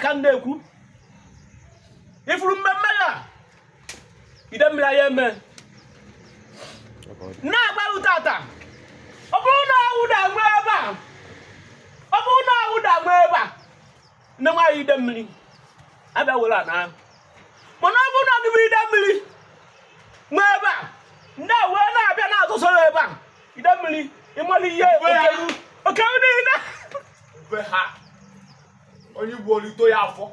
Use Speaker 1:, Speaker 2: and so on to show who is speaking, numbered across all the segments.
Speaker 1: kan na ekwu ifuru mmemme ya ide mmiri ya eme na agba utata ọ bụrụ na awụda gbe ebe a ọ bụrụ na awụda gbe ebe a na nwa ide mmiri abịa were na mana ọ bụrụ na gị ide mmiri nwe ebe a ndị wee na-abịa na-atụsoro ebe a ide mmiri ịmali ihe oke niile
Speaker 2: be ha onye Igbo olito ya afọ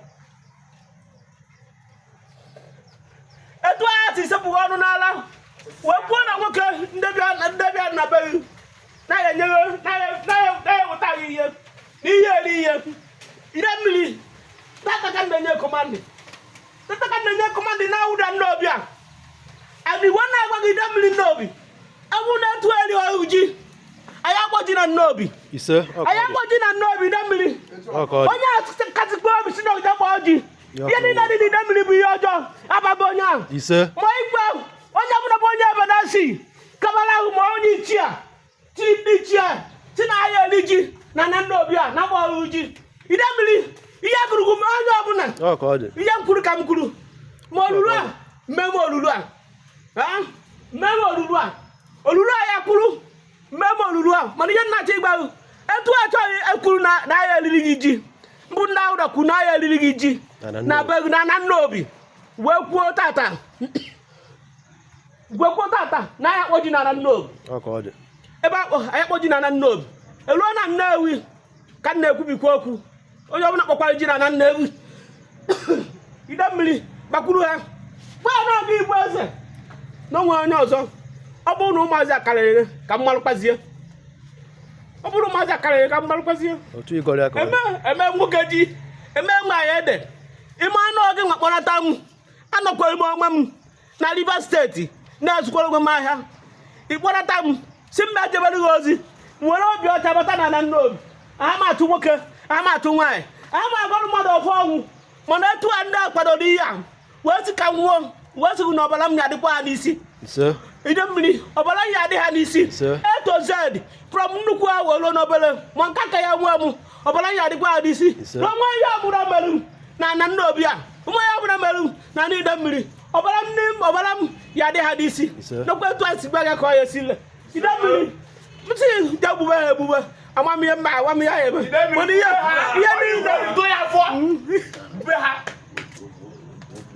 Speaker 1: etu a ti sepụ ọnụ n'ala wee kwuo na nwoke ndebịa na be na-enyeghị na-ewetaghị ihe n'ihe eri ihe ide mmiri tataka na-enye kọmandị na-awụda n'obi a adịgwa na-agwa gị ide mmiri n'obi ewu na-etu eri ọhụ ji anyị agbaji na n'obi anyị agbaji na n'obi ide mmiri onye katikpo obi si n'ogide gba ọjị ihe niile dị n'ide mmiri bụ ihe ọjọọ ababa onye ahụ ma igwe onye ọbụla bụ onye ebe na-asị kabala ahụ ma onye ichie ti na ahịa eri ji na n'obi a na agba ọhụ ji ide mmiri ihe gụrụgụ ma onye ọbụla ihe m kwuru ka m kwuru ma olulu a mmemme olulu a olulu a ya kwuru mmemme olulu a mana ihe nnacha ịgbaghụ etu achọghị ekwuru na ahịa eriri gị ji mbụ ndị ahụ dakwu na ahịa eriri gị ji na be gị na nnobi wee kwuo tata na ahịa kpoji na nnobi ebe ahịa kpoji na nnobi eruo na Nnewi ka m na-ekwubikwa okwu onye ọbụla kpọkwara ji na Nnewi ide mmiri gbakwuru ha gbaa n'oge Igbo eze na onwe onye ọzọ ọ bụrụ na ụmụazị akarịrị ka mmalụ kpazie eme nwoke ji eme nwaanyị ede ime anụ oge nwakpọrọta m anọkwara m onwe m na Rivers steeti na-ezukwara onwe m ahịa ịkpọrọta m si mba ejebere gị ozi nwere obi ọcha bata na nnobi aha m atụ nwoke aha m atụ nwaanyị aha m agọrụ mmadụ ofe ọnwụ mana etu a ndị a kwadoro ihe a wee sị ka m nwụọ wee sị na ọbara m ya-adịkwa ha n'isi ide mmiri ọbara ya adị ha n'isi A to Z from nnukwu ahụ olo n'obere ma nka ka ya nwee m ọbara ya adịkwa ha n'isi na nwa ihe ọbụla mere m na nnobi a nwa ya ọbụla mere m na n'ide mmiri ọbara m ya adị ha n'isi nakwa etu a si gba ya ka ọ ya esile ide mmiri mtị je gbube ha egbube amamihe mba agwamihe ya eme ihe niile
Speaker 2: olito ya afọ be ha